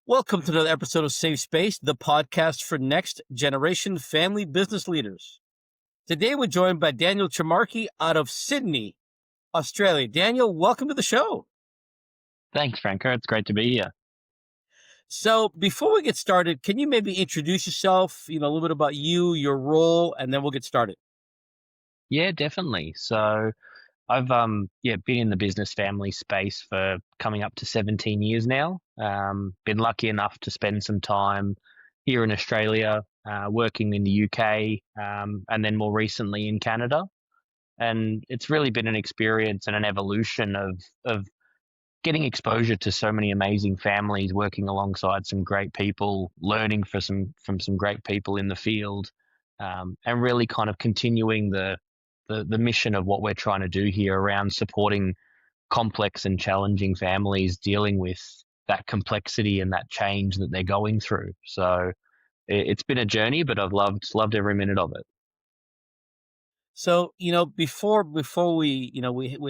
Welcome to another episode of Safe Space, the podcast for next generation family business leaders. Today we're joined by Daniel Trimarchi out of Sydney, Australia. Daniel, welcome to the show. Thanks, Franco. It's great to be here. So before we get started, can you maybe introduce yourself, a little bit about you, your role, and then we'll get started. Yeah, definitely. So I've been in the business family space for coming up to 17 years now. Been lucky enough to spend some time here in Australia, working in the UK, and then more recently in Canada. And it's really been an experience and an evolution of getting exposure to so many amazing families, working alongside some great people, learning from some great people in the field, and really kind of continuing the mission of what we're trying to do here around supporting complex and challenging families dealing with that complexity and that change that they're going through. So it's been a journey, but I've loved every minute of it. So, before we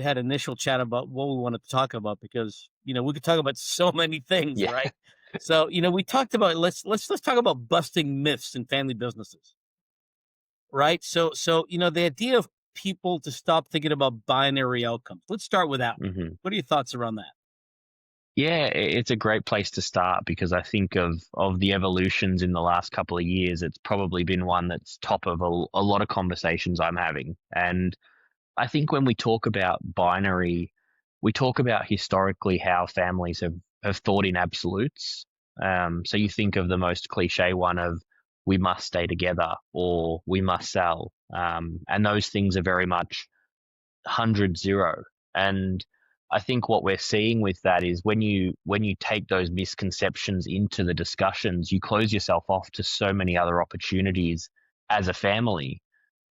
had initial chat about what we wanted to talk about because, we could talk about so many things, Yeah. right? So, we talked about let's talk about busting myths in family businesses. Right. So, the idea of people to stop thinking about binary outcomes. Let's start with that. hmm What are your thoughts around that? Yeah, it's a great place to start because I think of the evolutions in the last couple of years, it's probably been one that's top of a lot of conversations I'm having. And I think when we talk about binary, we talk about historically how families have thought in absolutes. So you think of the most cliche one of we must stay together or we must sell. And those things are very much 100-0. And I think what we're seeing with that is when you take those misconceptions into the discussions, you close yourself off to so many other opportunities as a family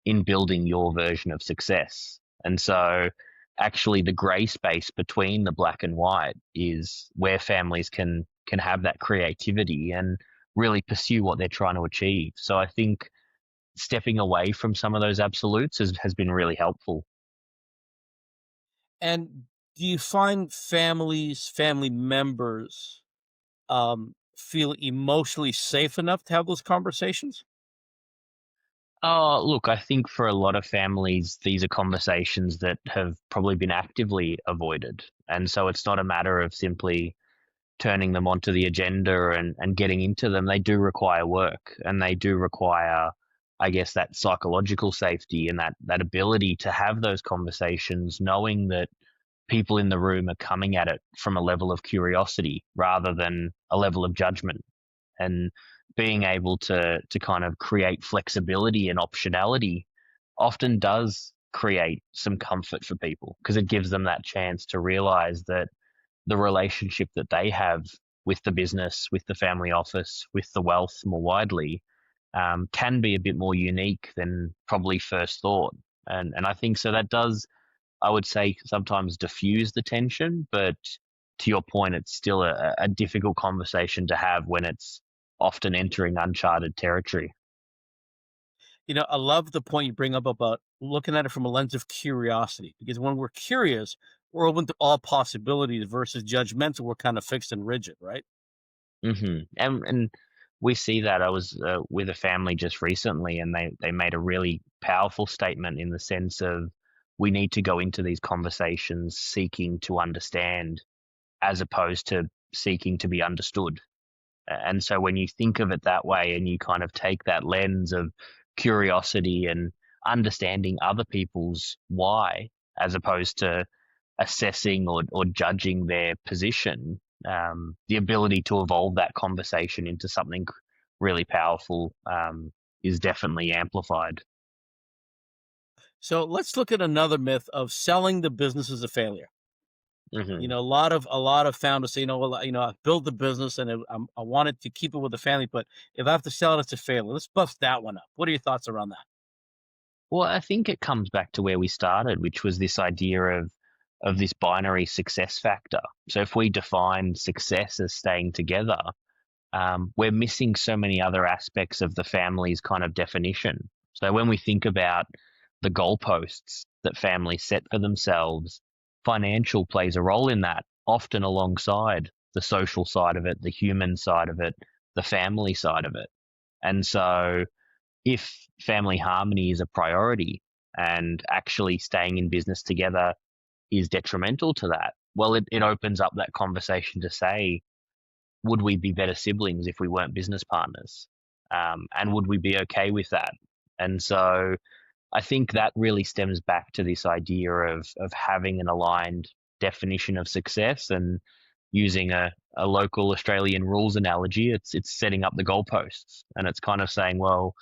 in building your version of success. And so actually the gray space between the black and white is where families can have that creativity and really pursue what they're trying to achieve. So I think stepping away from some of those absolutes has been really helpful. And do you find family members, feel emotionally safe enough to have those conversations? Oh, look, I think for a lot of families, these are conversations that have probably been actively avoided. And so it's not a matter of simply turning them onto the agenda and getting into them. They do require work and they do require, I guess, that psychological safety and that ability to have those conversations, knowing that people in the room are coming at it from a level of curiosity rather than a level of judgment. And being able to kind of create flexibility and optionality often does create some comfort for people because it gives them that chance to realize that the relationship that they have with the business, with the family office, with the wealth more widely, can be a bit more unique than probably first thought. And I think so that does, I would say, sometimes diffuse the tension, but to your point, it's still a difficult conversation to have when it's often entering uncharted territory. I love the point you bring up about looking at it from a lens of curiosity, because when we're curious, we're open to all possibilities versus judgmental. We're kind of fixed and rigid, right? And we see that. I was with a family just recently, and they made a really powerful statement in the sense of we need to go into these conversations seeking to understand as opposed to seeking to be understood. And so when you think of it that way and you kind of take that lens of curiosity and understanding other people's why, as opposed to assessing or judging their position, the ability to evolve that conversation into something really powerful is definitely amplified. So let's look at another myth of selling the business as a failure. hmm A lot of founders say, well, I built the business and I wanted to keep it with the family, but if I have to sell it, it's a failure. Let's bust that one up. What are your thoughts around that? Well, I think it comes back to where we started, which was this idea of this binary success factor. So if we define success as staying together, we're missing so many other aspects of the family's kind of definition. So when we think about the goalposts that families set for themselves, financial plays a role in that, often alongside the social side of it, the human side of it, the family side of it. And so if family harmony is a priority and actually staying in business together is detrimental to that, well, it opens up that conversation to say, would we be better siblings if we weren't business partners? And would we be okay with that? And so I think that really stems back to this idea of having an aligned definition of success, and using a local Australian rules analogy, it's setting up the goalposts, and it's kind of saying, well,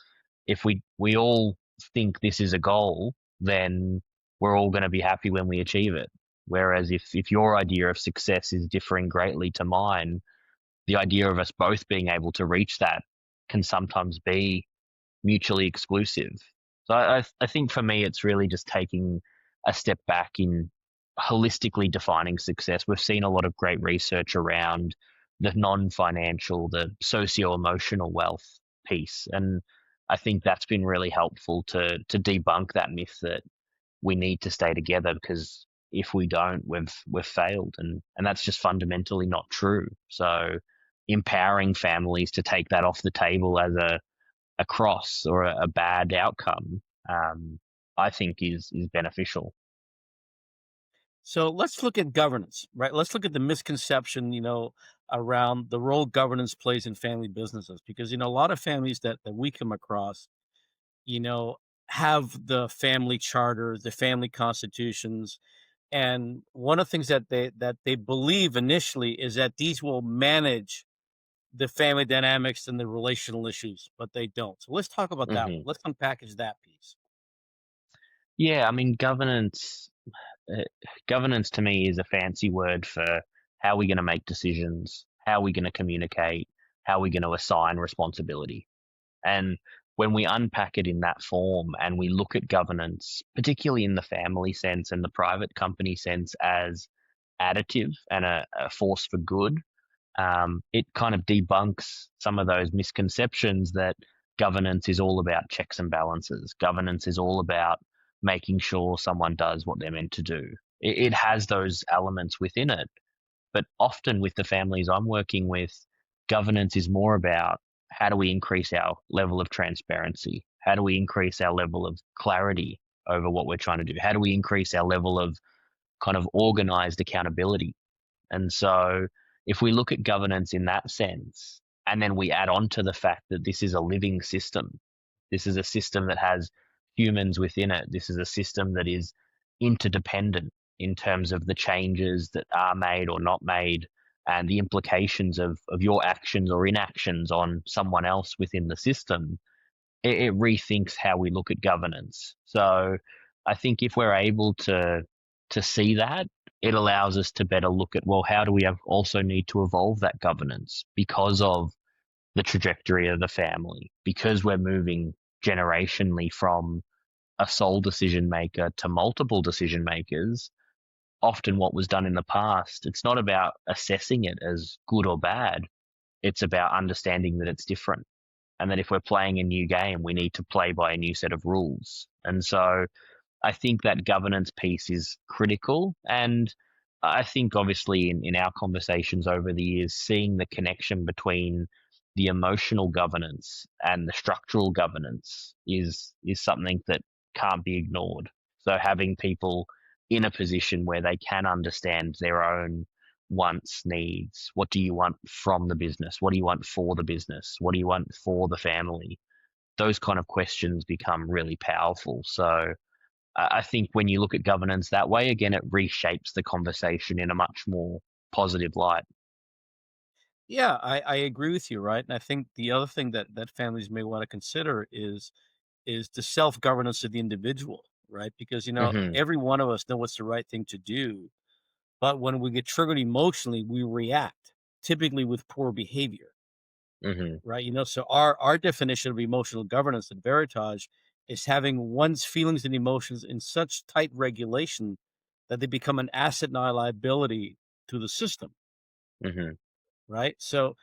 if we all think this is a goal, then we're all going to be happy when we achieve it. Whereas if your idea of success is differing greatly to mine, the idea of us both being able to reach that can sometimes be mutually exclusive. So I think for me, it's really just taking a step back in holistically defining success. We've seen a lot of great research around the non-financial, the socio-emotional wealth piece, and I think that's been really helpful to debunk that myth that we need to stay together, because if we don't, we've failed, and that's just fundamentally not true. So empowering families to take that off the table as a cross or a bad outcome, I think is beneficial. So let's look at governance, right? Let's look at the misconception, around the role governance plays in family businesses, because a lot of families that we come across, you know, have the family charters, the family constitutions, and one of the things that they believe initially is that these will manage the family dynamics and the relational issues, but they don't. So let's talk about that one. hmm Let's unpackage that piece. Yeah, I mean, uh, governance to me is a fancy word for how we're going to make decisions, how we're going to communicate, how we're going to assign responsibility. And when we unpack it in that form and we look at governance, particularly in the family sense and the private company sense, as additive and a force for good, it kind of debunks some of those misconceptions that governance is all about checks and balances. Governance is all about making sure someone does what they're meant to do. It has those elements within it, but often with the families I'm working with, governance is more about how do we increase our level of transparency? How do we increase our level of clarity over what we're trying to do? How do we increase our level of kind of organized accountability? And so if we look at governance in that sense, and then we add on to the fact that this is a living system, this is a system that has humans within it, this is a system that is interdependent in terms of the changes that are made or not made, and the implications of your actions or inactions on someone else within the system, it rethinks how we look at governance. So I think if we're able to see that, it allows us to better look at, well, how do we also need to evolve that governance because of the trajectory of the family, because we're moving generationally from a sole decision maker to multiple decision makers. Often what was done in the past, it's not about assessing it as good or bad, it's about understanding that it's different, and that if we're playing a new game, we need to play by a new set of rules. And so I think that governance piece is critical. And I think, obviously, in our conversations over the years, seeing the connection between the emotional governance and the structural governance is something that can't be ignored. So having people in a position where they can understand their own wants, needs. What do you want from the business? What do you want for the business? What do you want for the family? Those kind of questions become really powerful. So I think when you look at governance that way, again, it reshapes the conversation in a much more positive light. Yeah, I agree with you, right? And I think the other thing that families may want to consider is the self governance of the individual, right? Because hmm every one of us know what's the right thing to do, but when we get triggered emotionally, we react, typically with poor behavior, hmm right? So our definition of emotional governance at Veritage is having one's feelings and emotions in such tight regulation that they become an asset, not a liability to the system, hmm right? So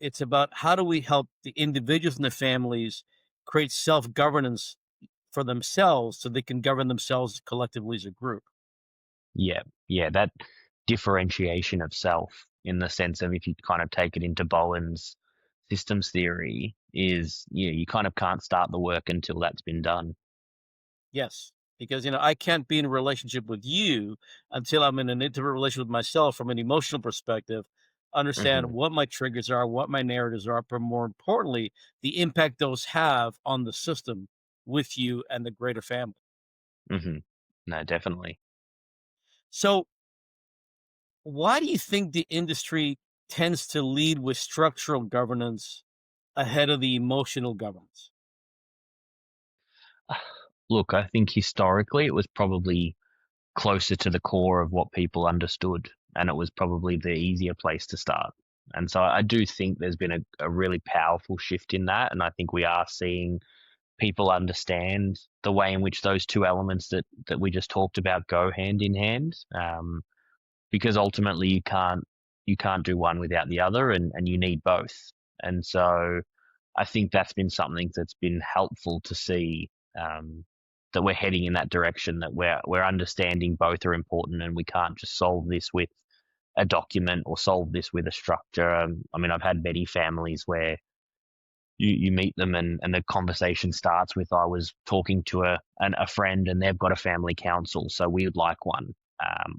it's about how do we help the individuals and the families create self governance for themselves so they can govern themselves collectively as a group. Yeah, yeah, that differentiation of self. in the sense of if you kind of take it into Bowen's systems theory, is you kind of can't start the work until that's been done. Yes, because I can't be in a relationship with you until I'm in an intimate relationship with myself from an emotional perspective, understand Hmm. what my triggers are, what my narratives are, but more importantly, the impact those have on the system with you and the greater family. Hmm. No, definitely. So, why do you think the industry tends to lead with structural governance ahead of the emotional governance? Look, I think historically it was probably closer to the core of what people understood, and it was probably the easier place to start. And so I do think there's been a really powerful shift in that, and I think we are seeing people understand the way in which those two elements that we just talked about go hand in hand. Because ultimately you can't do one without the other, and you need both. And so I think that's been something that's been helpful to see, that we're heading in that direction, that we're understanding both are important, and we can't just solve this with a document or solve this with a structure. I mean, I've had many families where you meet them, and the conversation starts with, I was talking to a friend and they've got a family council, so we would like one.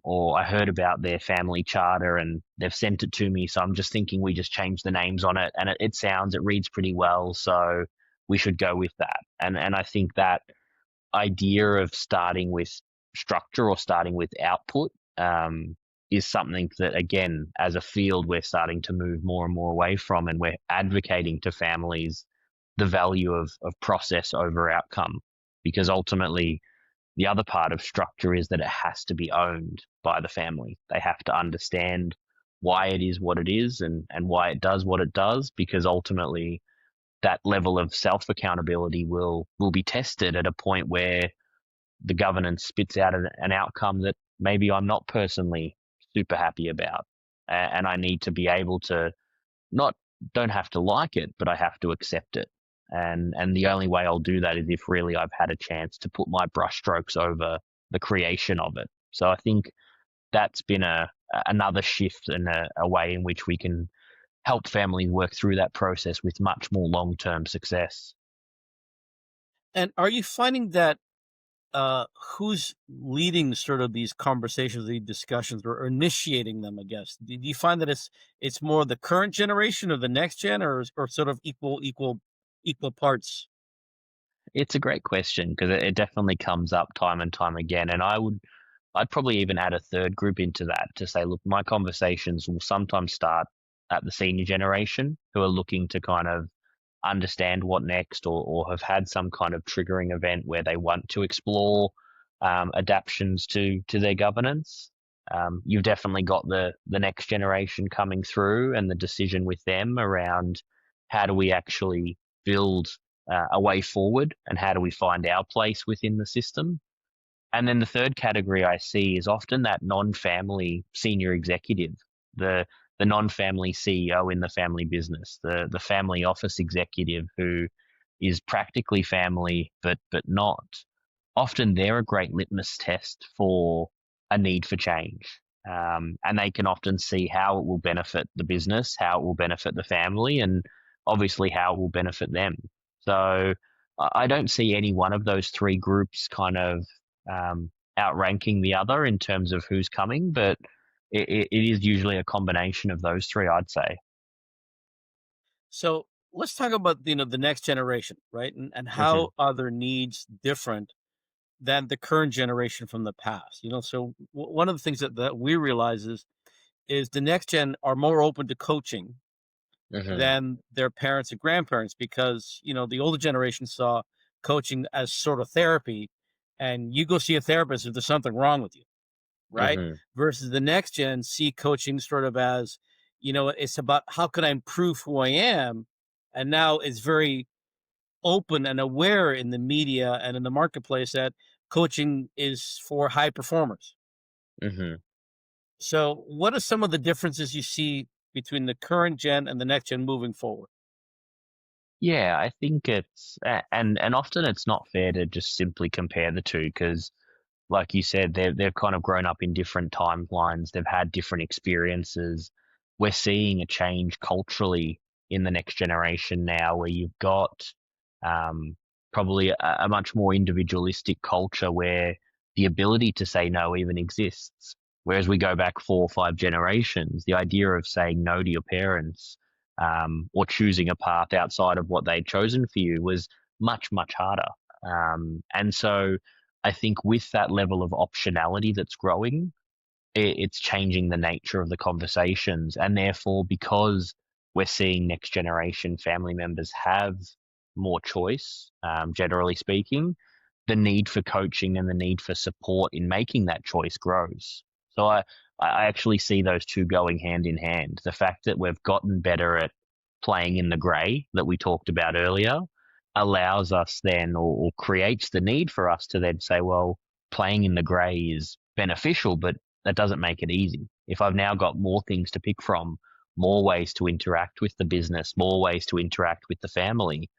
Or I heard about their family charter and they've sent it to me, so I'm just thinking we just change the names on it, and it reads pretty well, so we should go with that. And I think that idea of starting with structure or starting with output, is something that, again, as a field, we're starting to move more and more away from, and we're advocating to families the value of process over outcome. Because ultimately, the other part of structure is that it has to be owned by the family. They have to understand why it is what it is, and why it does what it does, because ultimately that level of self accountability will be tested at a point where the governance spits out an outcome that maybe I'm not personally super happy about. And I need to be able to, not don't have to like it, but I have to accept it. And the only way I'll do that is if really I've had a chance to put my brushstrokes over the creation of it. So I think that's been another shift, and a way in which we can help families work through that process with much more long term success. And are you finding that who's leading sort of these conversations, these discussions, or initiating them? I guess. Do you find that it's more the current generation or the next gen, or sort of equal parts? It's a great question, because it definitely comes up time and time again. And I'd probably even add a third group into that to say, look, my conversations will sometimes start at the senior generation, who are looking to kind of understand what next, or have had some kind of triggering event where they want to explore, adaptations to their governance. You've definitely got the next generation coming through, and the decision with them around how do we actually build, a way forward, and how do we find our place within the system. And then the third category I see is often that non-family senior executive, the the non-family CEO in the family business, the family office executive who is practically family but not. Often they're a great litmus test for a need for change. And they can often see how it will benefit the business, how it will benefit the family, and obviously how it will benefit them. So I don't see any one of those three groups kind of, outranking the other in terms of who's coming, but it is usually a combination of those three, I'd say. So let's talk about the next generation, right? And Hmm. how are their needs different than the current generation from the past? So one of the things that we realize is the next gen are more open to coaching Hmm. than their parents and grandparents because the older generation saw coaching as sort of therapy, and you go see a therapist if there's something wrong with you, right? Hmm. Versus the next gen see coaching sort of as, it's about how can I improve who I am, and now it's very open and aware in the media and in the marketplace that coaching is for high performers. Hmm. So, what are some of the differences you see between the current gen and the next gen moving forward? Yeah, I think and often it's not fair to just simply compare the two, because, like you said, they've kind of grown up in different timelines. They've had different experiences. we're seeing a change culturally in the next generation now, where you've got um, probably a much more individualistic culture where the ability to say no even exists. Whereas we go back 4 or 5 generations, the idea of saying no to your parents, or choosing a path outside of what they'd chosen for you, was much, much harder. And so I think with that level of optionality that's growing, it's changing the nature of the conversations. And therefore, because we're seeing next generation family members have more choice, generally speaking, the need for coaching and the need for support in making that choice grows. So I actually see those two going hand in hand. The fact that we've gotten better at playing in the grey that we talked about earlier allows us then, or creates the need for us to then say, well, playing in the grey is beneficial, but that doesn't make it easy. If I've now got more things to pick from, more ways to interact with the business, more ways to interact with the family,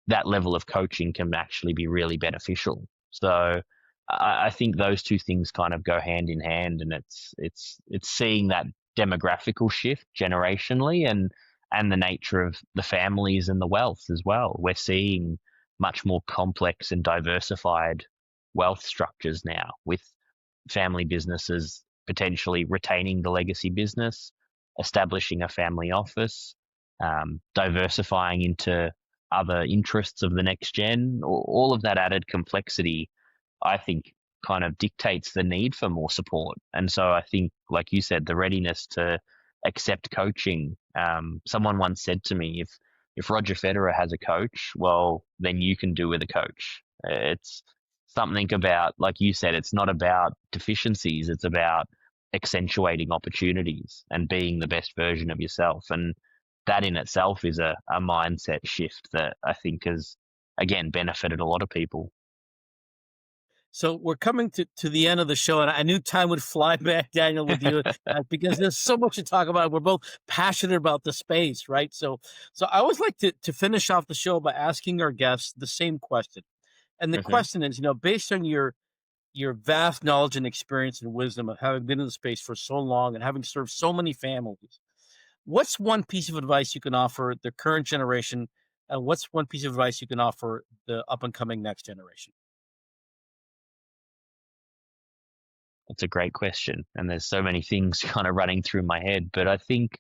that level of coaching can actually be really beneficial. So I think those two things kind of go hand in hand, and it's seeing that demographical shift generationally, and the nature of the families and the wealth as well. We're seeing much more complex and diversified wealth structures now, with family businesses potentially retaining the legacy business, establishing a family office, diversifying into other interests of the next gen. All of that added complexity, I think, kind of dictates the need for more support. And so I think, like you said, the readiness to accept coaching. Someone once said to me, if Roger Federer has a coach, well, then you can do with a coach. It's something about, like you said, it's not about deficiencies, it's about accentuating opportunities and being the best version of yourself. And that in itself is a mindset shift that I think has, again, benefited a lot of people. So we're coming to the end of the show, and I knew time would fly back, Daniel, with you, because there's so much to talk about. We're both passionate about the space, right? So I always like to finish off the show by asking our guests the same question. And the Hmm. question is, based on your vast knowledge and experience and wisdom of having been in the space for so long and having served so many families, what's one piece of advice you can offer the current generation, and what's one piece of advice you can offer the up and coming next generation? That's a great question. And there's so many things kind of running through my head. But I think,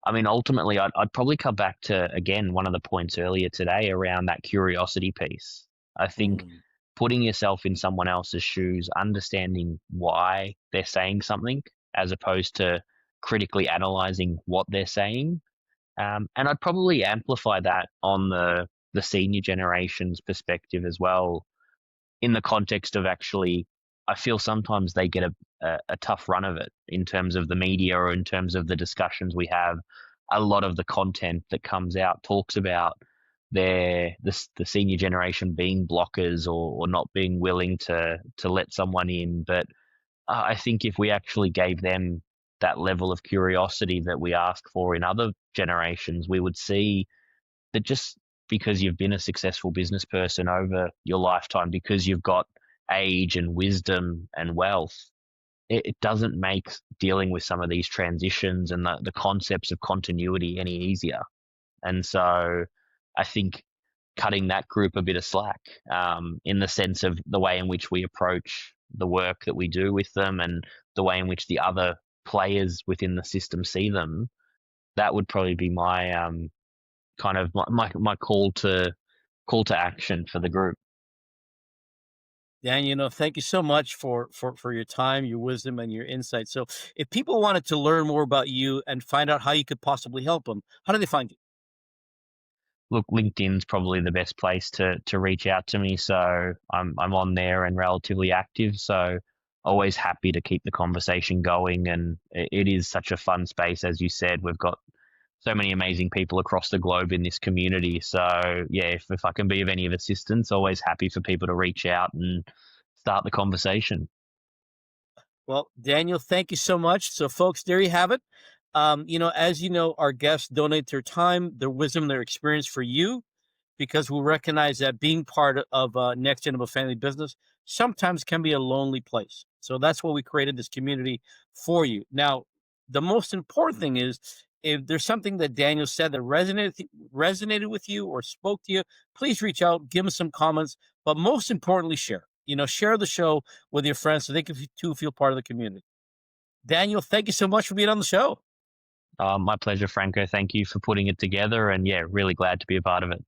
I mean, ultimately, I'd probably come back to, again, one of the points earlier today around that curiosity piece. I think Mm. putting yourself in someone else's shoes, understanding why they're saying something, as opposed to critically analyzing what they're saying. And I'd probably amplify that on the senior generation's perspective as well, in the context of, actually, I feel sometimes they get a tough run of it in terms of the media, or in terms of the discussions we have. A lot of the content that comes out talks about the senior generation being blockers, or not being willing to let someone in. But I think if we actually gave them that level of curiosity that we ask for in other generations, we would see that just because you've been a successful business person over your lifetime, because you've got age and wisdom and wealth, it doesn't make dealing with some of these transitions and the concepts of continuity any easier. And so I think cutting that group a bit of slack, in the sense of the way in which we approach the work that we do with them, and the way in which the other players within the system see them, that would probably be my kind of my call to action for the group. Dan, thank you so much for your time, your wisdom, and your insight. So, if people wanted to learn more about you and find out how you could possibly help them, how do they find you? Look, LinkedIn's probably the best place to reach out to me. So I'm on there and relatively active. So always happy to keep the conversation going. And it is such a fun space, as you said. We've got so many amazing people across the globe in this community. So yeah, if I can be of any of assistance, always happy for people to reach out and start the conversation. Well, Daniel, thank you so much. So, folks, there you have it. As you know, our guests donate their time, their wisdom, their experience for you, because we recognize that being part of Next Gen of a Family Business sometimes can be a lonely place. So that's why we created this community for you. Now, the most important thing is if there's something that Daniel said that resonated with you or spoke to you, please reach out, give us some comments, but most importantly, share. Share the show with your friends so they can too feel part of the community. Daniel, thank you so much for being on the show. My pleasure, Franco. Thank you for putting it together. And yeah, really glad to be a part of it.